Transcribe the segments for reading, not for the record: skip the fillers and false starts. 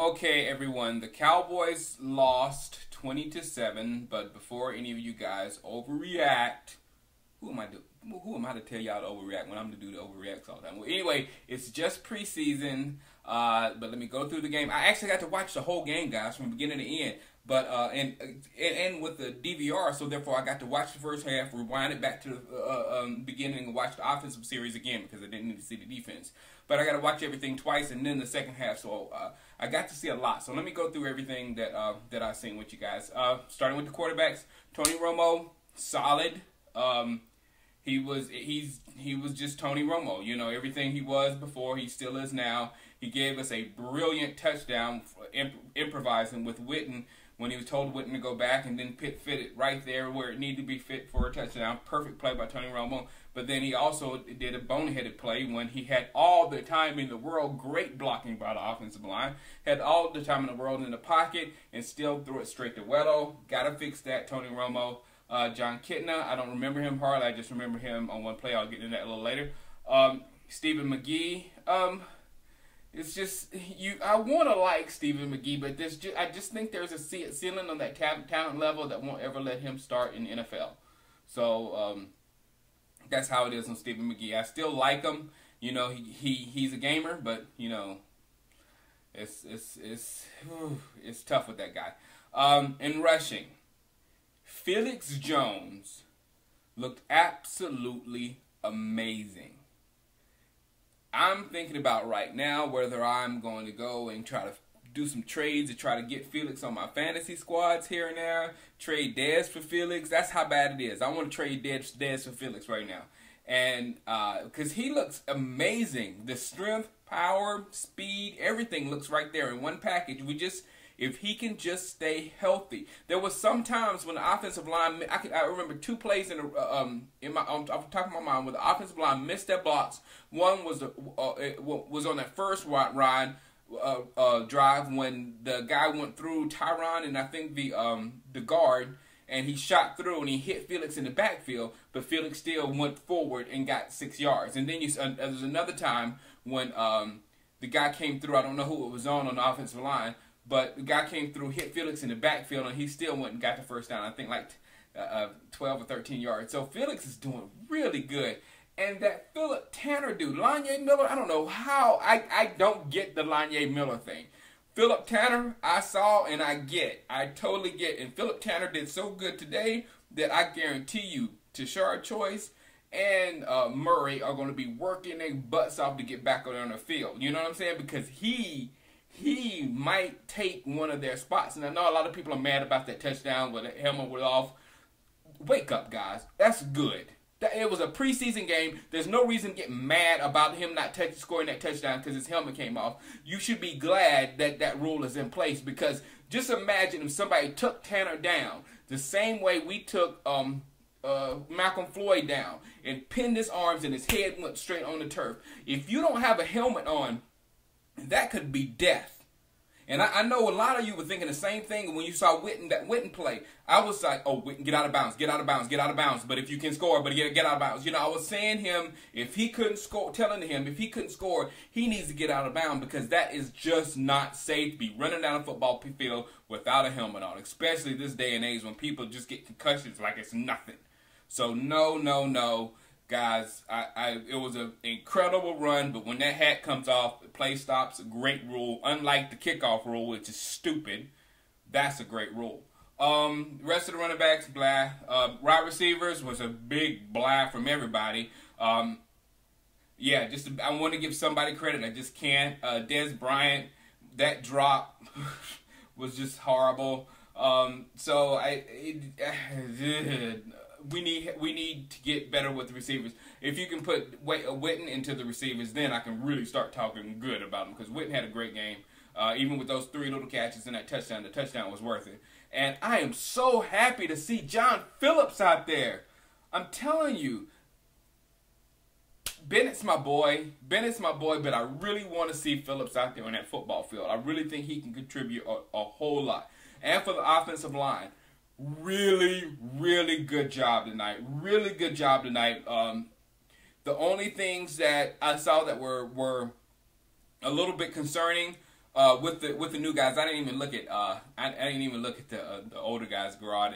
Okay, everyone, the Cowboys lost 20-7, but before any of you guys overreact, who am I to tell y'all to overreact when I'm to do the overreacts all the time? Well, anyway, it's just preseason, but let me go through the game. I actually got to watch the whole game, guys, from beginning to end, but and with the DVR, so therefore I got to watch the first half, rewind it back to the beginning, and watch the offensive series again because I didn't need to see the defense. But I got to watch everything twice, and then the second half, so I got to see a lot. So let me go through everything that that I've seen with you guys. Starting with the quarterbacks, Tony Romo, solid. He was just Tony Romo. You know, everything he was before, he still is now. He gave us a brilliant touchdown improvising with Witten when he was told Witten to go back, and then fit it right there where it needed to be fit for a touchdown. Perfect play by Tony Romo. But then he also did a boneheaded play when he had all the time in the world, great blocking by the offensive line, had all the time in the world in the pocket, and still threw it straight to Weddle. Got to fix that, Tony Romo. John Kitna, I don't remember him hardly. I just remember him on one play. I'll get into that a little later. Stephen McGee. It's just I want to like Stephen McGee, but I just think there's a ceiling on that talent level that won't ever let him start in the NFL. So that's how it is on Stephen McGee. I still like him. You know, he's a gamer, but you know, it's tough with that guy. In rushing, Felix Jones looked absolutely amazing. I'm thinking about right now whether I'm going to go and try to do some trades to try to get Felix on my fantasy squads here and there. Trade Dez for Felix. That's how bad it is. I want to trade Dez for Felix right now. And because he looks amazing. The strength, power, speed, everything looks right there in one package. If he can just stay healthy. There was some times when the offensive line, I remember two plays I'm talking my mind, where the offensive line missed their blocks. One was on that first ride drive when the guy went through Tyron and I think the guard, and he shot through and he hit Felix in the backfield, but Felix still went forward and got 6 yards. And then there was another time when the guy came through. I don't know who it was on the offensive line, but the guy came through, hit Felix in the backfield, and he still went and got the first down. I think like 12 or 13 yards. So Felix is doing really good. And that Philip Tanner dude, Lanye Miller, I don't know how. I don't get the Lanye Miller thing. Philip Tanner, I saw and I get. I totally get. And Philip Tanner did so good today that I guarantee you Tashard Choice and Murray are going to be working their butts off to get back on the field. You know what I'm saying? Because he might take one of their spots. And I know a lot of people are mad about that touchdown where the helmet was off. Wake up, guys. That's good. It was a preseason game. There's no reason to get mad about him not scoring that touchdown because his helmet came off. You should be glad that that rule is in place, because just imagine if somebody took Tanner down the same way we took Malcolm Floyd down and pinned his arms and his head went straight on the turf. If you don't have a helmet on, that could be death. And I know a lot of you were thinking the same thing when you saw that Witten play. I was like, oh, Witten, get out of bounds, get out of bounds, get out of bounds. But if you can score, but get out of bounds. You know, I was saying if he couldn't score, telling him if he couldn't score, he needs to get out of bounds, because that is just not safe to be running down a football field without a helmet on, especially this day and age when people just get concussions like it's nothing. So no. Guys, it was an incredible run, but when that hat comes off, the play stops. A great rule. Unlike the kickoff rule, which is stupid, that's a great rule. Rest of the running backs, blah. Wide receivers was a big blah from everybody. Yeah, I want to give somebody credit. I just can't. Dez Bryant, that drop was just horrible. We need to get better with the receivers. If you can put Witten into the receivers, then I can really start talking good about him, because Witten had a great game. Even with those 3 little catches and that touchdown, the touchdown was worth it. And I am so happy to see John Phillips out there. I'm telling you, Bennett's my boy, but I really want to see Phillips out there on that football field. I really think he can contribute a whole lot. And for the offensive line, really good job tonight. Really good job tonight. The only things that I saw that were a little bit concerning, with the new guys, I didn't even look at I didn't even look at the older guys, Garrod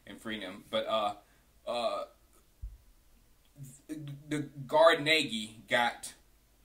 and Freedom, but the guard Nagy got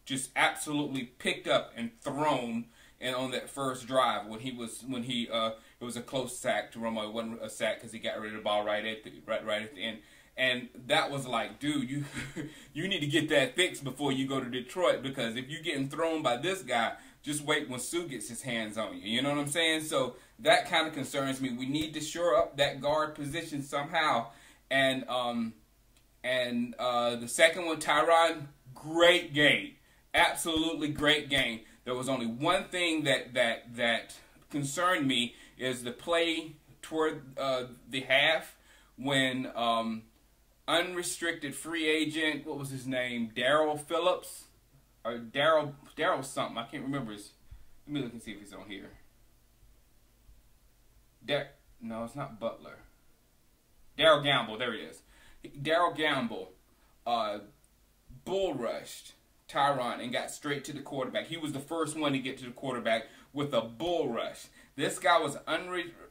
just absolutely picked up and thrown, and on that first drive when it was a close sack to Romo. It wasn't a sack because he got rid of the ball right at the end. And that was like, dude, you need to get that fixed before you go to Detroit, because if you're getting thrown by this guy, just wait when Sue gets his hands on you. You know what I'm saying? So that kind of concerns me. We need to shore up that guard position somehow. And the second one, Tyron, great game. Absolutely great game. There was only one thing that concerned me, is the play toward the half when unrestricted free agent, what was his name, Darrell Phillips, or Darrell something, I can't remember his. Let me look and see if he's on here. No, it's not Butler. Darrell Gamble, there it is. Darrell Gamble bull rushed Tyron and got straight to the quarterback. He was the first one to get to the quarterback with a bull rush. This guy was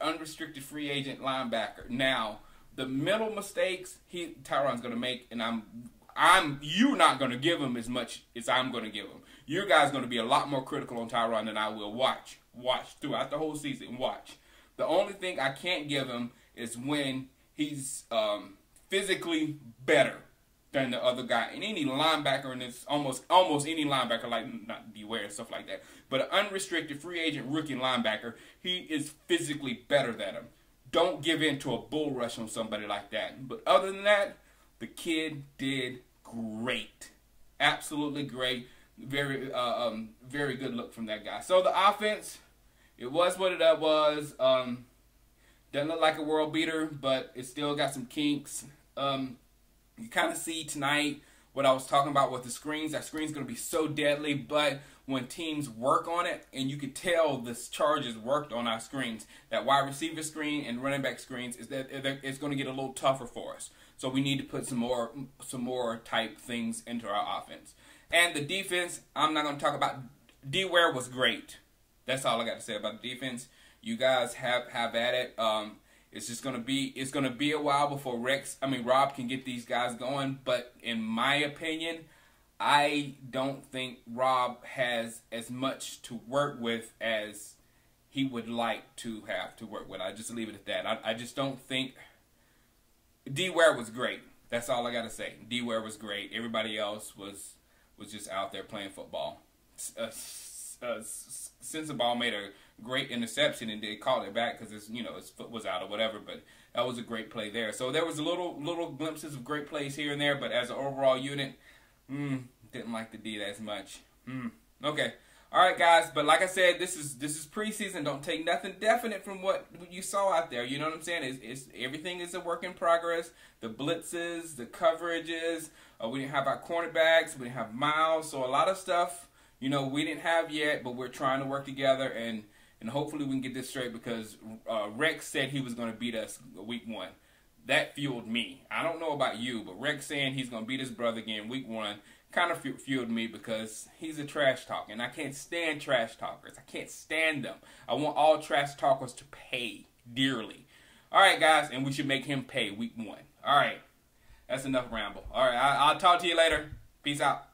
unrestricted free agent linebacker. Now, the middle mistakes Tyron's going to make, and you're not going to give him as much as I'm going to give him. You guys going to be a lot more critical on Tyron than I will. Watch throughout the whole season. Watch. The only thing I can't give him is when he's physically better than the other guy. And any linebacker, and it's almost any linebacker, like not Beware and stuff like that, but an unrestricted free agent rookie linebacker, he is physically better than him. Don't give in to a bull rush on somebody like that. But other than that, the kid did great. Absolutely great. Very good look from that guy. So the offense, it was what it was. Doesn't look like a world beater, but it still got some kinks. You kind of see tonight what I was talking about with the screens. That screen's going to be so deadly, but when teams work on it, and you could tell the Chargers worked on our screens, that wide receiver screen and running back screens, is that it's going to get a little tougher for us. So we need to put some more type things into our offense. And the defense, I'm not going to talk about. D-Ware was great. That's all I got to say about the defense. You guys have at it. It's going to be a while before Rob can get these guys going. But in my opinion, I don't think Rob has as much to work with as he would like to have to work with. I just leave it at that. I just don't think. D-Ware was great. That's all I got to say. D-Ware was great. Everybody else was just out there playing football. Sensabaugh made a great interception and they called it back because his foot was out or whatever, but that was a great play there. So there was little glimpses of great plays here and there, but as an overall unit, didn't like the D as much. Okay. All right, guys, but like I said, this is preseason. Don't take nothing definite from what you saw out there. You know what I'm saying? It's everything is a work in progress. The blitzes, the coverages. We didn't have our cornerbacks. We didn't have Miles. So a lot of stuff, we didn't have yet, but we're trying to work together, and hopefully we can get this straight, because Rex said he was going to beat us week 1. That fueled me. I don't know about you, but Rex saying he's going to beat his brother again week 1 kind of fueled me, because he's a trash talker, and I can't stand trash talkers. I can't stand them. I want all trash talkers to pay dearly. All right, guys, and we should make him pay week 1. All right, that's enough ramble. All right, I'll talk to you later. Peace out.